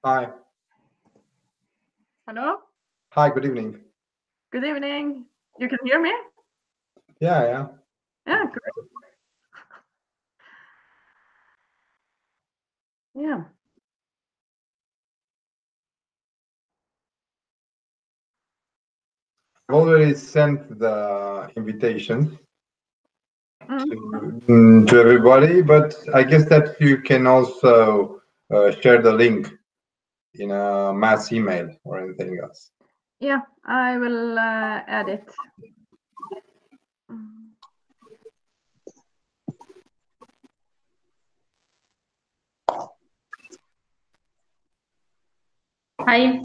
Hi. Hello. Hi, good evening. Good evening. You can hear me? Yeah. Yeah, great. Yeah. I've already sent the invitation to everybody, but I guess that you can also share the link in a mass email or anything else. Yeah, I will add it. Hi.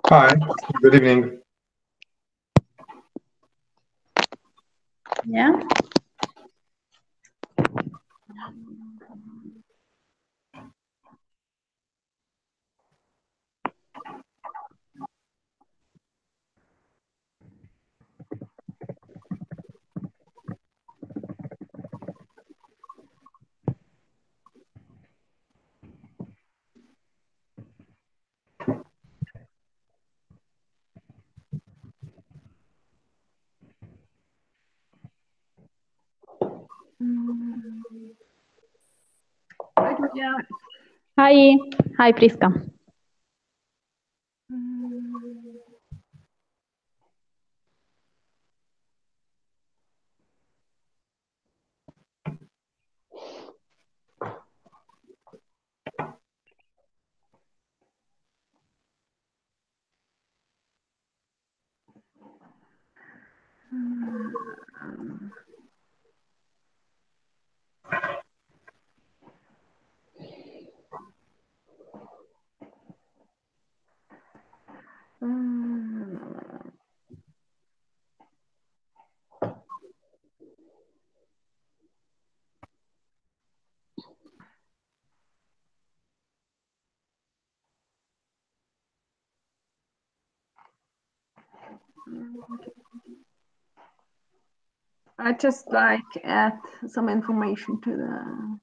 Hi, good evening. Yeah. Hi, Julia. Hi. Hi, Priska. I just add some information to the.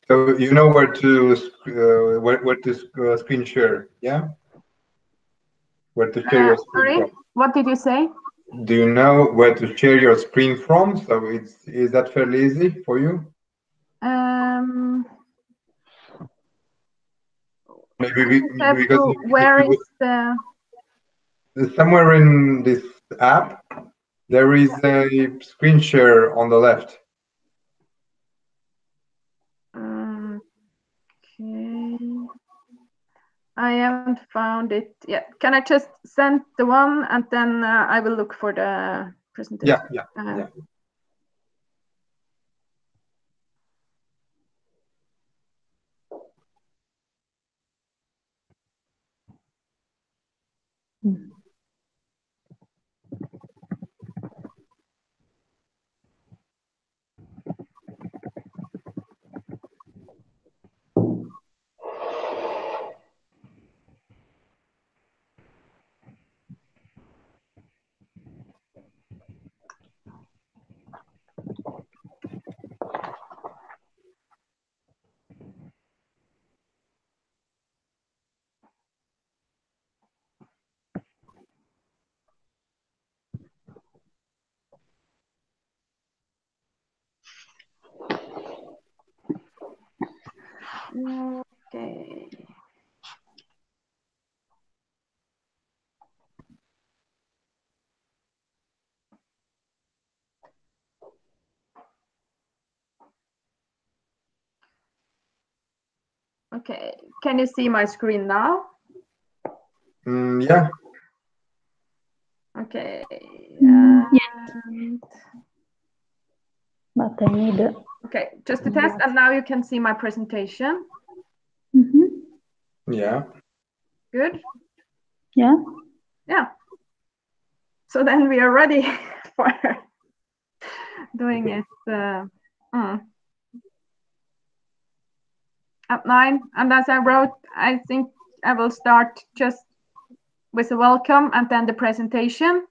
So you know where to screen share, yeah? Where to share your screen Sorry, from? what did you say? Do you know where to share your screen from? So is that fairly easy for you? Maybe because where is the? Somewhere in this app there is a screen share on the left. Okay. I haven't found it yet. Can I just send the one and then I will look for the presentation? Yeah. Okay. Okay, can you see my screen now? Yeah. Okay. But I need. Okay, just to test, and now you can see my presentation. Yeah. Good. Yeah. Yeah. So then we are ready for doing it. at 9. And as I wrote, I think I will start just with a welcome and then the presentation.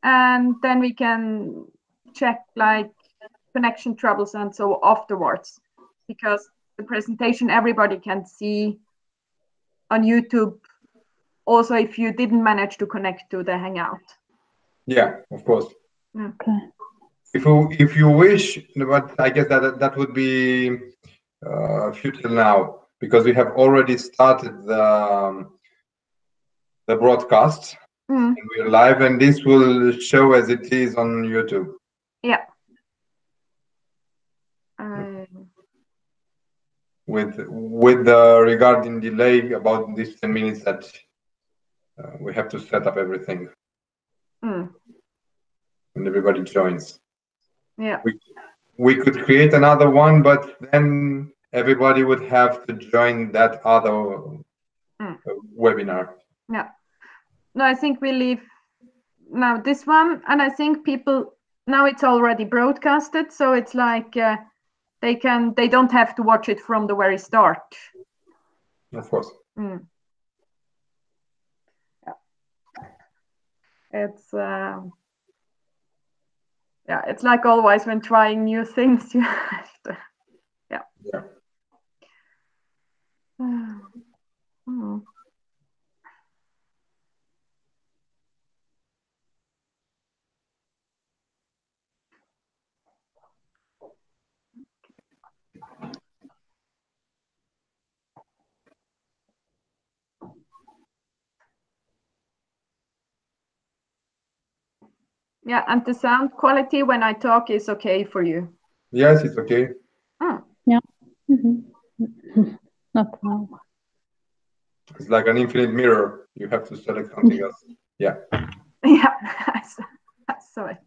And then we can check like connection troubles and so afterwards, because the presentation everybody can see on YouTube, also if you didn't manage to connect to the Hangout. Yeah, of course. Okay. If you wish, but I guess that would be futile now, because we have already started the broadcast, and we're live, and this will show as it is on YouTube. Yeah. With the regarding delay about this 10 minutes that we have to set up everything when everybody joins. Yeah. We could create another one, but then everybody would have to join that other webinar. Yeah. No, I think we leave now this one, and I think people now it's already broadcasted, so it's like they don't have to watch it from the very start. Of course. Yeah. It's yeah, it's like always when trying new things, you have to, yeah. Yeah, and the sound quality when I talk is okay for you? Yes, it's okay. Yeah. Not now. It's like an infinite mirror. You have to select something else. Yeah. Yeah, I saw it.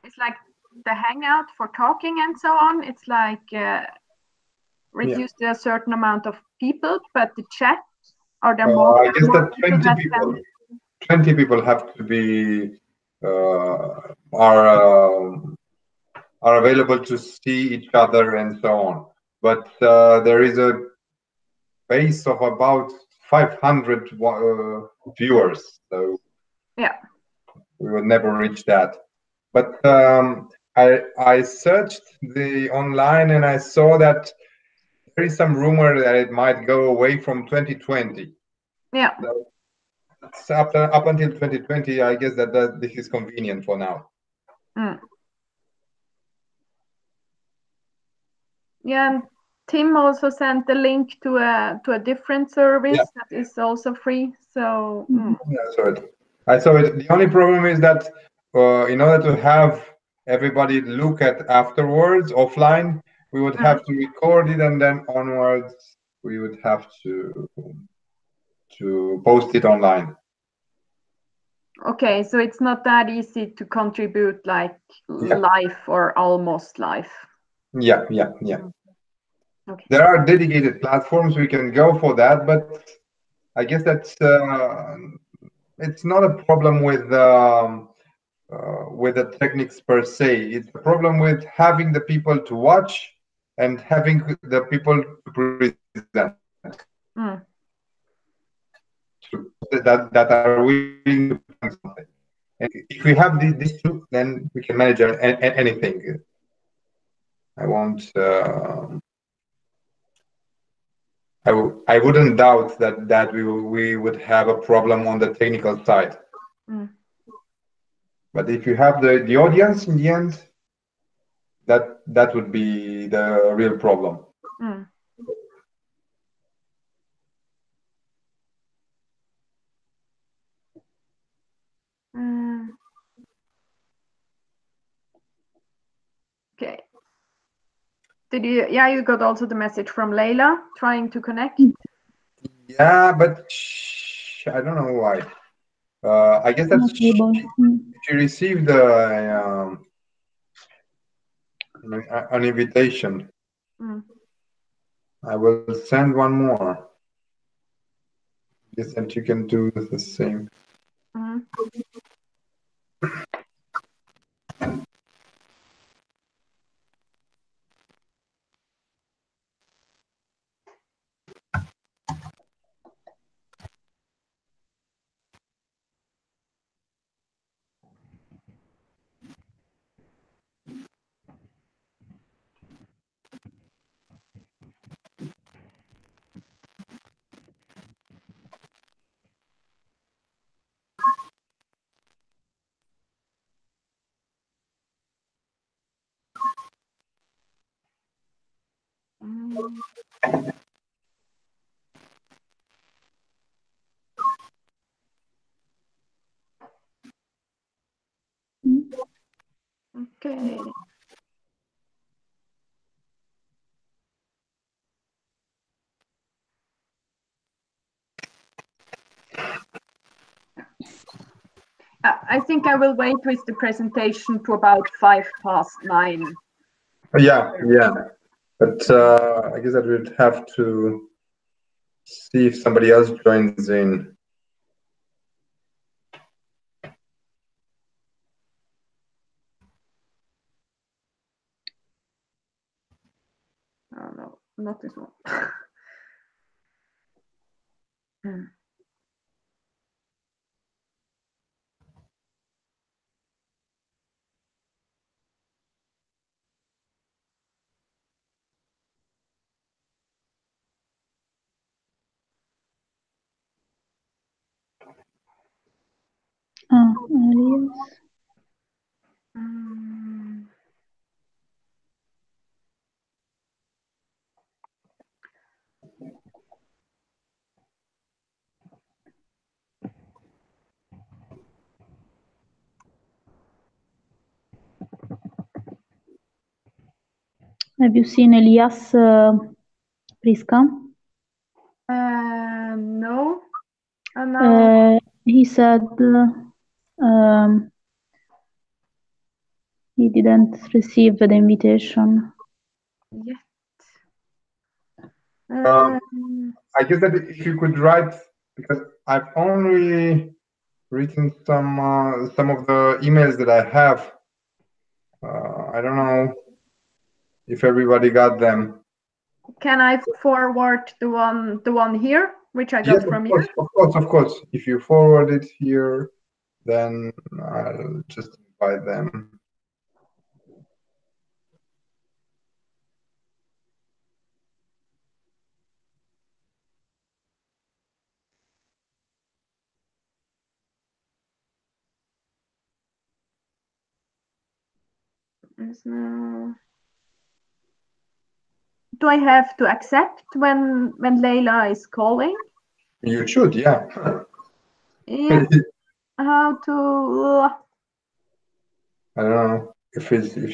It's like the Hangout for talking and so on. It's like reduced to a certain amount of people, but the chat, are there more? I guess that 20 people have to be are available to see each other and so on. But there is a base of about 500 viewers, so yeah, we would never reach that. But I searched the online and I saw that there is some rumor that it might go away from 2020. Yeah. So up until 2020, I guess that this is convenient for now. Yeah, and Tim also sent the link to a different service that is also free. So I saw it. The only problem is that in order to have everybody look at afterwards offline. We would have to record it, and then onwards we would have to post it online. Okay, so it's not that easy to contribute like live or almost live. Yeah. Okay. There are dedicated platforms we can go for that, but I guess that's it's not a problem with the techniques per se. It's a problem with having the people to watch and having the people to present. That are willing to present something. And if we have these two, then we can manage anything. I won't. I wouldn't doubt that we would have a problem on the technical side. But if you have the audience in the end, that would be the real problem. Okay. Did you? Yeah, you got also the message from Leila trying to connect. Yeah, but I don't know why. I guess that she received an invitation. I will send one more. Guess that you can do the same. Okay. I think I will wait with the presentation to about 9:05. Yeah. But I guess I would have to see if somebody else joins in. Oh no, not this one. Elias. Have you seen Elias Priska? No. He said he didn't receive the invitation yet. I guess that if you could write, because I've only written some of the emails that I have. I don't know if everybody got them. Can I forward the one here, which I got from you? Of course. If you forward it here, then I'll just invite them. Do I have to accept when Leila is calling? You should, yeah. Yeah. How to? I don't know. if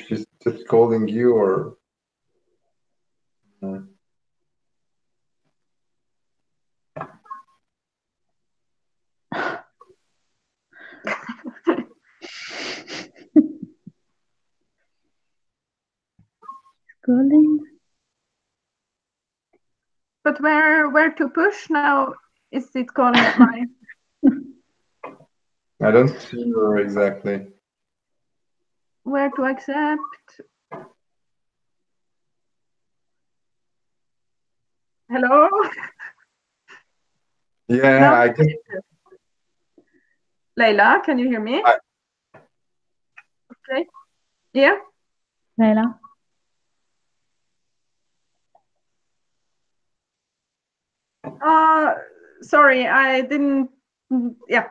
she's just calling you or. Scrolling. But where to push now? Is it calling my? I don't see her exactly. Where to accept? Hello? Yeah, No. I guess. Leila, can you hear me? Okay. Yeah. Leila. Sorry, I didn't. Yeah.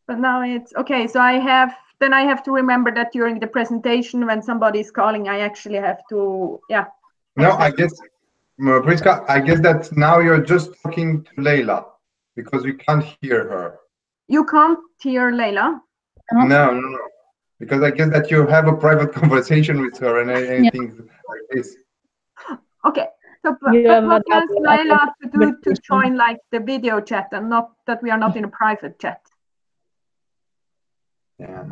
But now it's okay. So I have to remember that during the presentation, when somebody is calling, I actually have to, yeah. No, I guess, Priska, I guess that now you're just talking to Leila because we can't hear her. You can't hear Leila? No. Because I guess that you have a private conversation with her and anything like this. Okay. So, but what does Leila have to do to join like the video chat and not that we are not in a private chat? Yeah.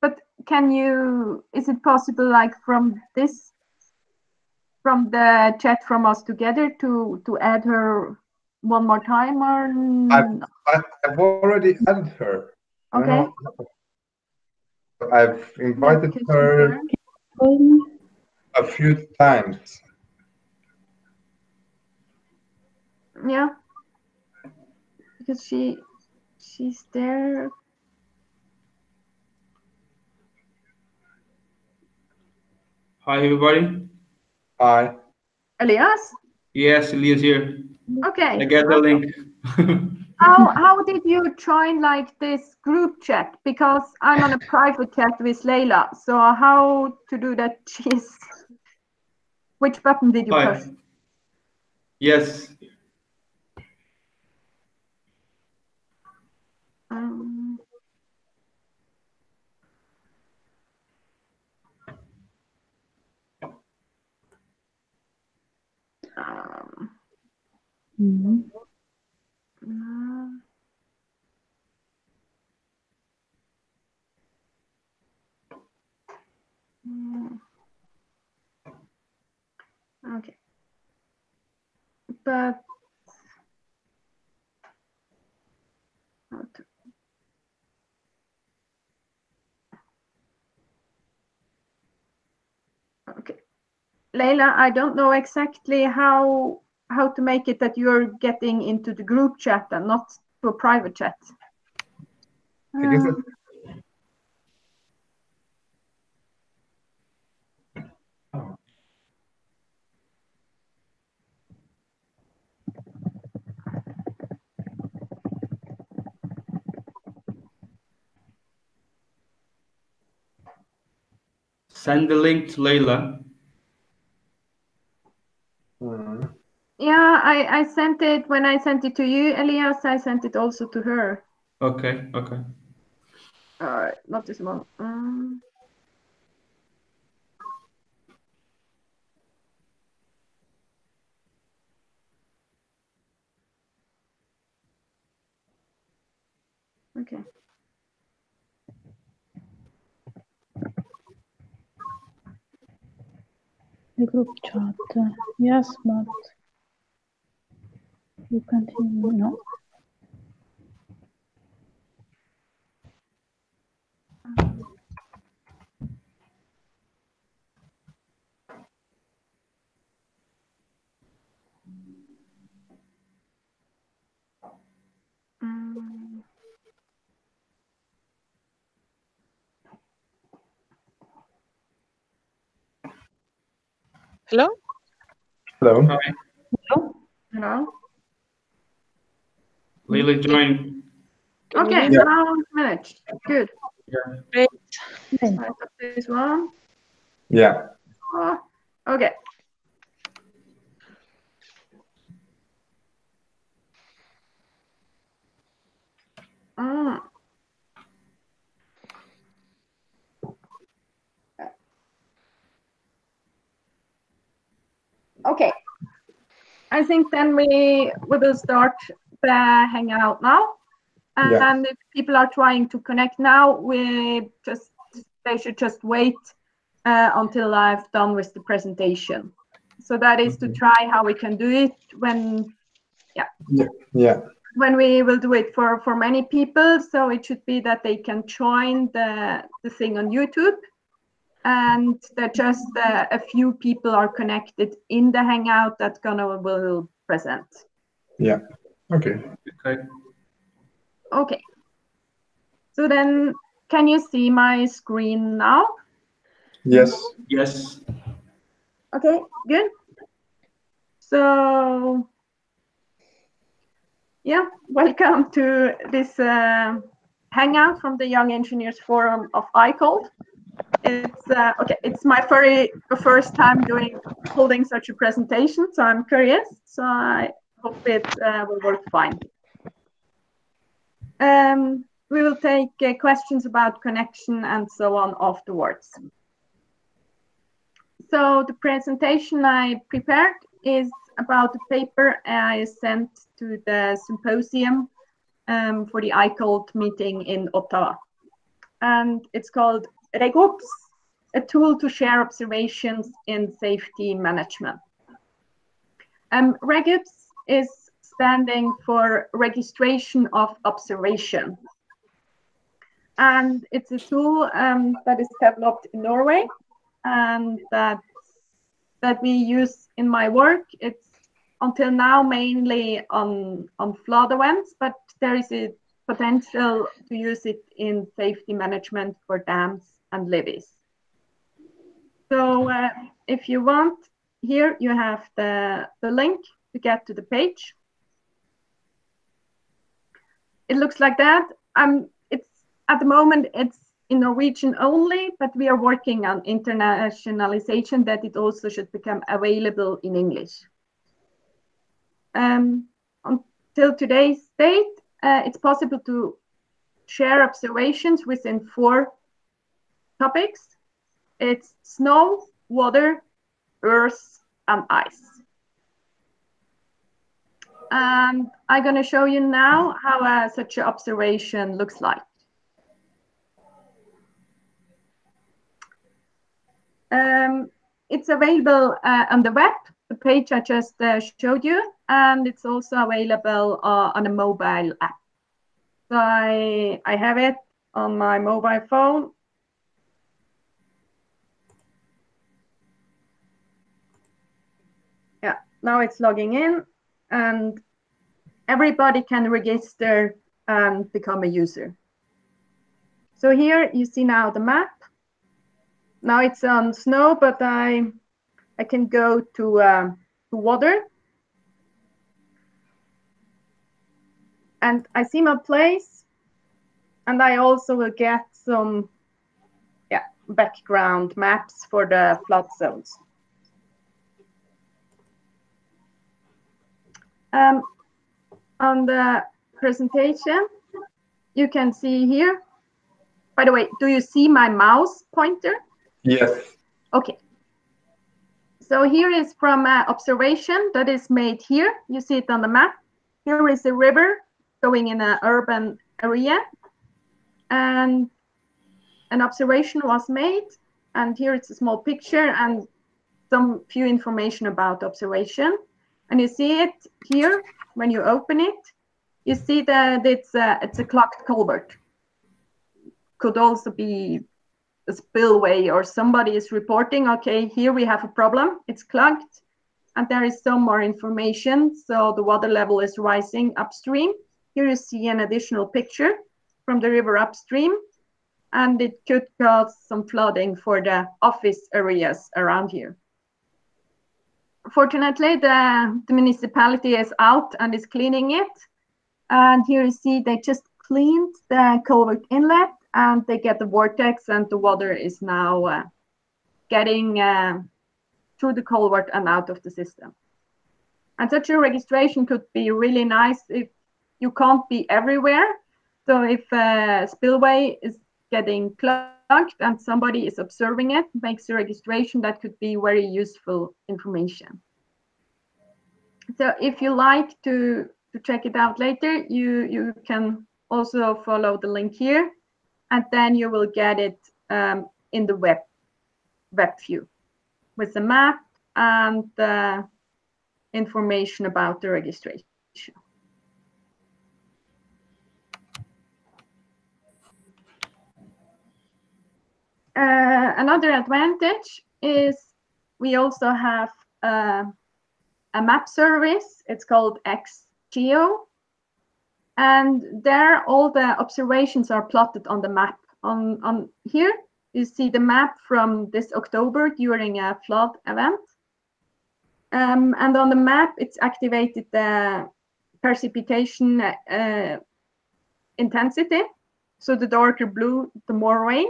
But is it possible like from the chat from us together to add her one more time or? I've already added her. Okay. I've invited her a few times. Yeah. Because she's there. Hi, everybody. Hi. Elias? Yes, Elias here. Okay. I get the link. How did you join like this group chat? Because I'm on a private chat with Leila. So how to do that? Which button did you push? Yes. Okay. But okay. Leila, I don't know exactly how to make it that you're getting into the group chat and not to a private chat. I guess Send the link to Leila. Yeah, I sent it when I sent it to you, Elias. I sent it also to her. Okay. Not this one. Okay. The group chat. Yes, but you can't hear me, no? Hello? Hello. Hi. Hello. Leila join. Okay, Yeah. now it's managed. Good. Yeah. Great. I got this one. Yeah. Okay. Mm. Okay. I think then we will start the hangout now. And if people are trying to connect now, they should just wait until I've done with the presentation. So that is to try how we can do it when we will do it for many people. So it should be that they can join the thing on YouTube, and that just a few people are connected in the hangout that will present. Yeah. Okay. Okay. So then, can you see my screen now? Yes. Yes. Okay, good. So, yeah, welcome to this hangout from the Young Engineers Forum of Icold. It's my first time holding such a presentation, so I'm curious. So I hope it will work fine. We will take questions about connection and so on afterwards. So the presentation I prepared is about the paper I sent to the symposium for the Icold meeting in Ottawa. And it's called RegOps, a tool to share observations in safety management. RegOps is standing for Registration of Observation. And it's a tool that is developed in Norway and that we use in my work. It's until now mainly on flood events, but there is a potential to use it in safety management for dams and levees. So if you want, here you have the link to get to the page. It looks like that. At the moment, it's in Norwegian only, but we are working on internationalization that it also should become available in English. Until today's date, it's possible to share observations within 4 topics. It's snow, water, earth, and ice. And I'm going to show you now how such an observation looks like. It's available on the web, the page I just showed you, and it's also available on a mobile app. So I have it on my mobile phone. Yeah, now it's logging in, and everybody can register and become a user. So here you see now the map. Now it's on snow, but I can go to water. And I see my place. And I also will get some background maps for the flood zones. On the presentation, you can see here. By the way, do you see my mouse pointer? Yes. Okay. So here is from observation that is made here. You see it on the map. Here is a river going in an urban area. And an observation was made. And here it's a small picture and some few information about observation. And you see it here when you open it. You see that it's a clogged culvert. Could also be a spillway, or somebody is reporting, okay, here we have a problem, it's clogged, and there is some more information. So the water level is rising upstream. Here you see an additional picture from the river upstream, and it could cause some flooding for the office areas around here. Fortunately, the municipality is out and is cleaning it. And here you see they just cleaned the culvert inlet, and they get the vortex, and the water is now getting through the culvert and out of the system. And such a registration could be really nice if you can't be everywhere. So if a spillway is getting plugged and somebody is observing it, makes a registration that could be very useful information. So if you like to check it out later, you can also follow the link here, and then you will get it in the web view with the map and the information about the registration. Another advantage is we also have a map service. It's called XGeo. And there all the observations are plotted on the map. On here, you see the map from this October during a flood event. And on the map, it's activated the precipitation intensity. So the darker blue, the more rain.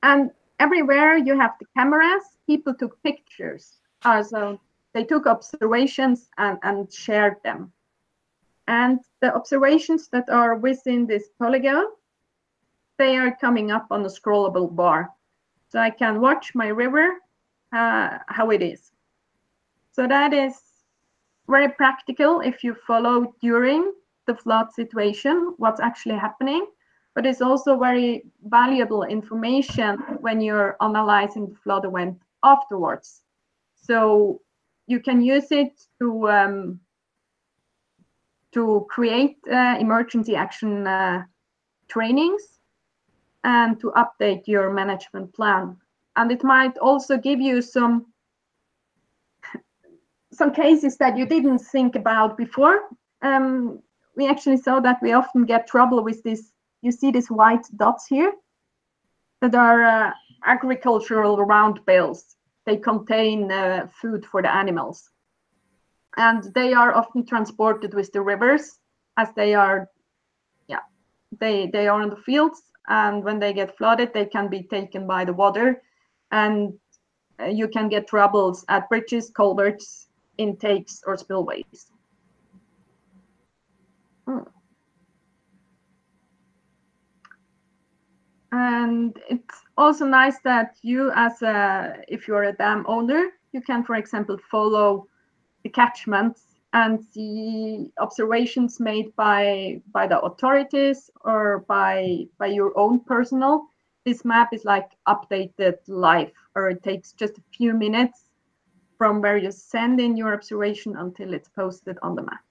And everywhere you have the cameras, people took pictures. So they took observations and shared them. And the observations that are within this polygon, they are coming up on a scrollable bar. So I can watch my river, how it is. So that is very practical if you follow during the flood situation, what's actually happening. But it's also very valuable information when you're analyzing the flood event afterwards. So you can use it to create emergency action trainings and to update your management plan. And it might also give you some cases that you didn't think about before. We actually saw that we often get trouble with this. You see these white dots here that are agricultural round bales. They contain food for the animals. And they are often transported with the rivers as they are, they are in the fields. And when they get flooded, they can be taken by the water. And you can get troubles at bridges, culverts, intakes, or spillways. And it's also nice that you, if you're a dam owner, you can, for example, follow the catchments and see observations made by the authorities or by your own personnel. This map is like updated live, or it takes just a few minutes from where you send in your observation until it's posted on the map.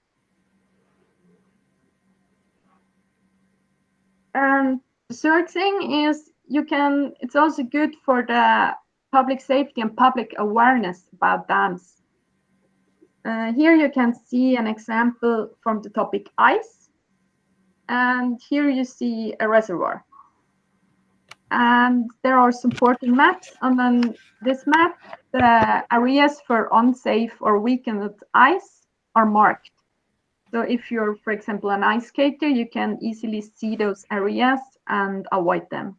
And the third thing is it's also good for the public safety and public awareness about dams. Here you can see an example from the topic ice. And here you see a reservoir. And there are supporting maps. And on this map, the areas for unsafe or weakened ice are marked. So if you're, for example, an ice skater, you can easily see those areas and avoid them.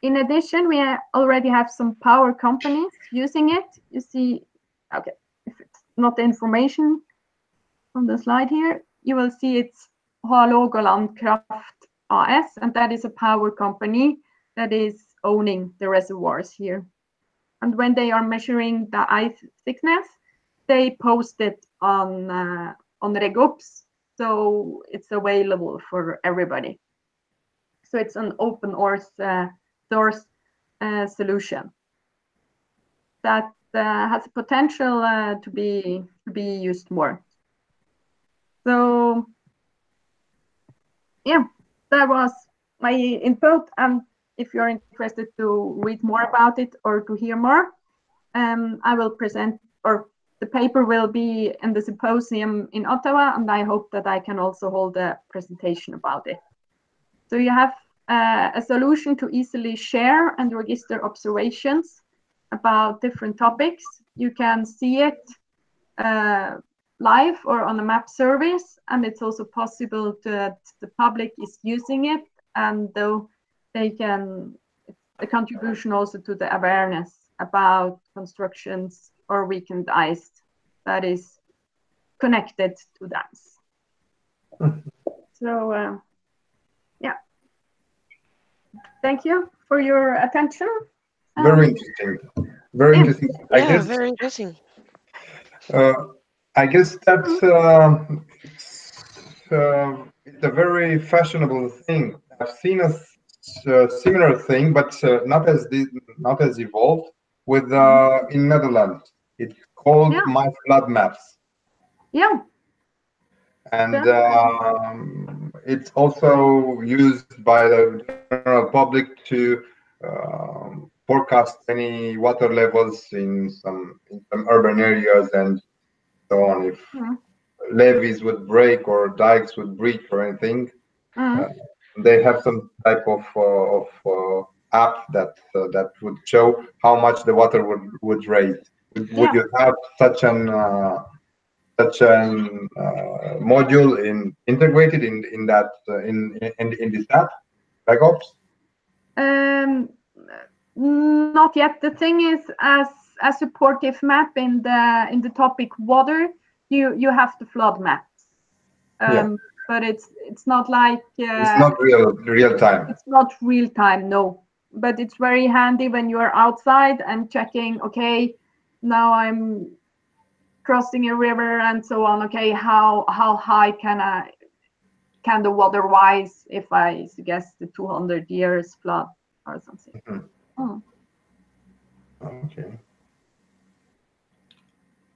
In addition, we already have some power companies using it. You see, okay, if it's not the information on the slide here, you will see it's Hålogaland Kraft AS, and that is a power company that is owning the reservoirs here. And when they are measuring the ice thickness, they post it on RegOps, so it's available for everybody. So it's an open source solution that has potential to be used more. So yeah, that was my input. And if you're interested to read more about it or to hear more, I will present, or the paper will be in the symposium in Ottawa, and I hope that I can also hold a presentation about it. So you have a solution to easily share and register observations about different topics. You can see it live or on a map service, and it's also possible that the public is using it, and though they can, the contribution also to the awareness about constructions or weakened ice that is connected to that. So yeah, thank you for your attention. Very interesting. Very interesting. Yeah, very interesting. I guess that's it's a very fashionable thing. I've seen a similar thing, but not as evolved with in Netherlands. It's called My Flood Maps. Yeah. And it's also used by the general public to forecast any water levels in some urban areas and so on. If levees would break or dikes would breach or anything, they have some type of app that would show how much the water would raise. Would you have such an module integrated in that in this app, backups? Not yet. The thing is, as a supportive map in the topic water, you have the flood maps. But it's not like it's not real time. It's not real time, no. But it's very handy when you are outside and checking. Okay, now I'm crossing a river and so on. Okay, how high can the water rise if I suggest the 200 years flood or something? Okay.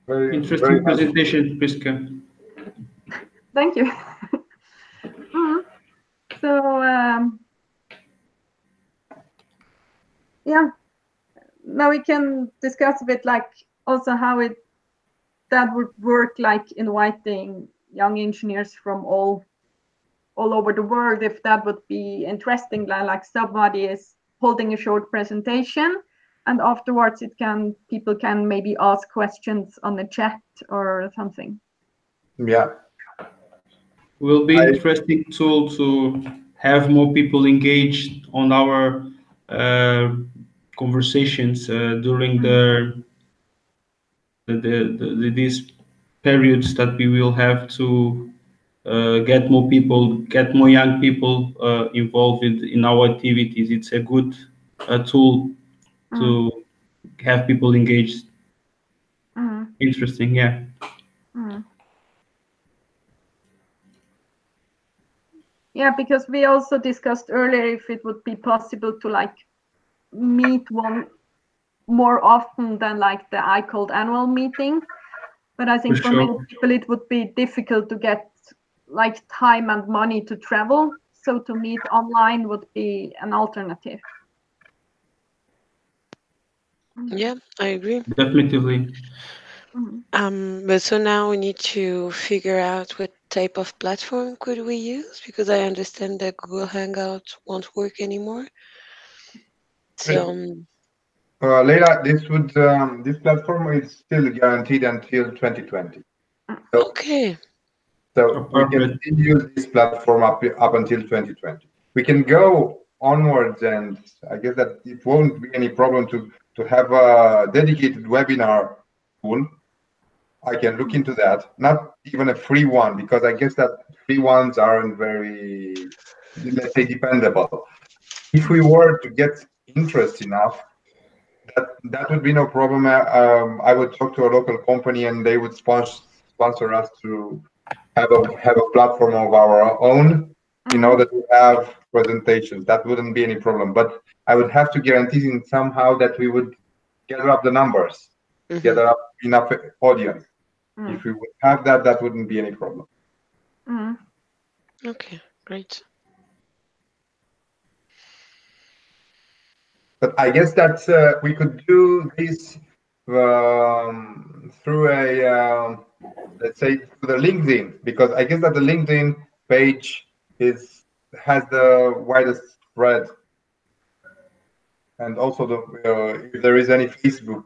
Interesting presentation, Priska. Thank you. So yeah, now we can discuss a bit like also how that would work, like inviting young engineers from all over the world, if that would be interesting. Like somebody is holding a short presentation, and afterwards people can maybe ask questions on the chat or something. Yeah. Will be interesting tool to have more people engaged on our conversations during these periods that we will have to get more young people involved in our activities. It's a good tool to have people engaged. Interesting, yeah. Yeah, because we also discussed earlier if it would be possible to like meet one more often than like the Icold annual meeting. But I think for many people it would be difficult to get like time and money to travel. So to meet online would be an alternative. Yeah, I agree. Definitely. But so now we need to figure out what type of platform could we use, because I understand that Google Hangout won't work anymore. So Leila, this platform is still guaranteed until 2020. So, okay. So we can still use this platform up until 2020. We can go onwards, and I guess that it won't be any problem to have a dedicated webinar tool. I can look into that. Not even a free one, because I guess that free ones aren't very, let's say, dependable. If we were to get interest enough, that would be no problem. I would talk to a local company, and they would sponsor us to have a platform of our own in order to have presentations. That wouldn't be any problem. But I would have to guarantee somehow that we would gather up the numbers, gather up enough audience. If we would have that, that wouldn't be any problem. Okay, great. But I guess that we could do this through a, let's say, through the LinkedIn, because I guess that the LinkedIn page has the widest spread, and also if there is any Facebook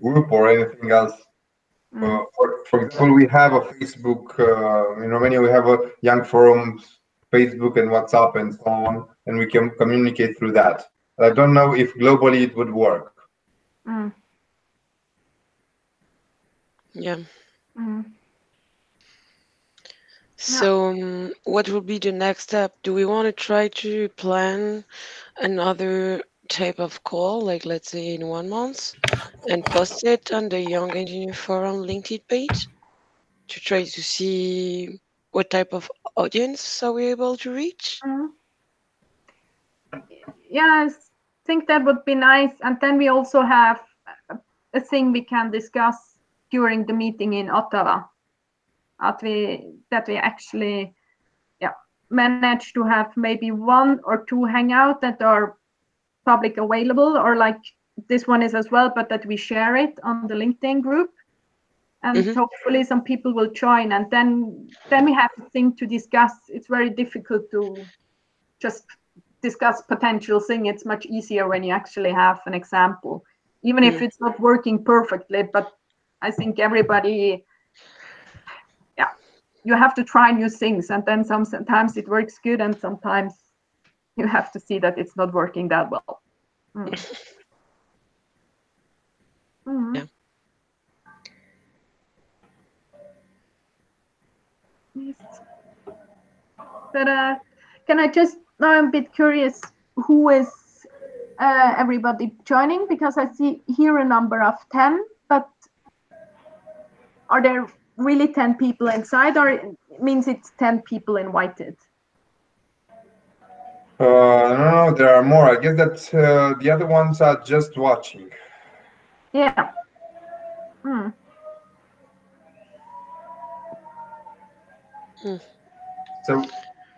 group or anything else. For example, we have a Facebook in Romania. We have a Young Forums Facebook and WhatsApp and so on, and we can communicate through that. But I don't know if globally it would work. Yeah. Mm. So, what will be the next step? Do we want to try to plan another type of call, like let's say in 1 month, and post it on the Young Engineer Forum LinkedIn page to try to see what type of audience are we able to reach? Yeah, I think that would be nice. And then we also have a thing we can discuss during the meeting in Ottawa. That we actually manage to have maybe 1 or 2 hangout that are public available, or like this one is as well, but that we share it on the LinkedIn group, and hopefully some people will join, and then we have a thing to discuss. It's very difficult to just discuss potential thing. It's much easier when you actually have an example, even if it's not working perfectly. But I think everybody, you have to try new things, and then sometimes it works good, and sometimes you have to see that it's not working that well. Yeah. Yes. But can I just, now I'm a bit curious, who is everybody joining? Because I see here a number of 10, but are there really 10 people inside, or it means it's 10 people invited? No, there are more. I guess that the other ones are just watching. Yeah. So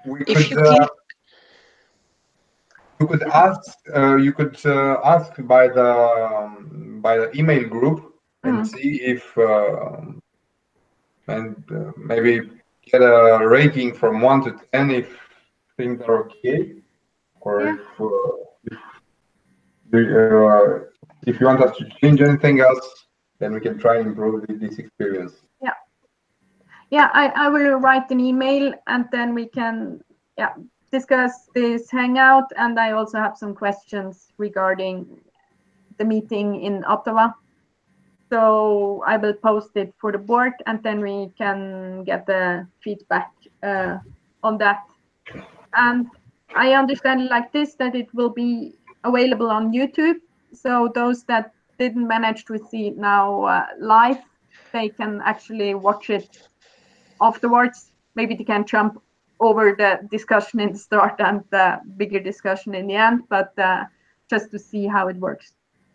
we If could you click, you could ask by the email group and see if maybe get a rating from 1 to 10 if things are okay, or if you want us to change anything else, then we can try and improve this experience. Yeah, I will write an email, and then we can discuss this hangout. And I also have some questions regarding the meeting in Ottawa. So I will post it for the board, and then we can get the feedback on that. And I understand like this, that it will be available on YouTube. So those that didn't manage to see it now live, they can actually watch it afterwards. Maybe they can jump over the discussion in the start and the bigger discussion in the end, but just to see how it works.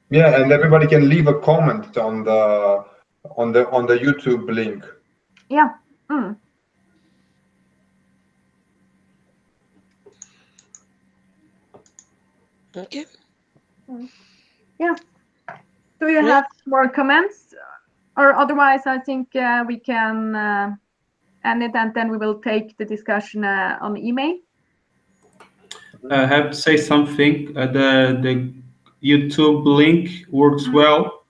Yeah, and everybody can leave a comment on the YouTube link. Yeah. okay. Yeah. Do you have more comments? Or otherwise, I think we can end it, and then we will take the discussion on email. I have to say something. The YouTube link works well.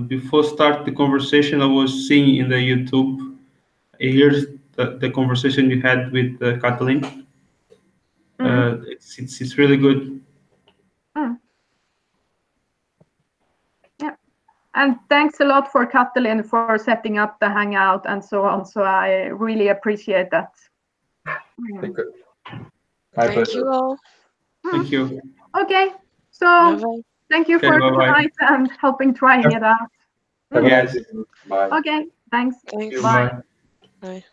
Before start the conversation, I was seeing in the YouTube. Here's the conversation you had with Kathleen. It's really good. Yeah, and thanks a lot for Kathleen for setting up the hangout and so on. So I really appreciate that. Thank you all. Thank you. Okay, so Bye-bye. thank you for tonight and helping trying it out. Have a nice evening. Bye. Okay, thanks. Thanks. Bye. Bye.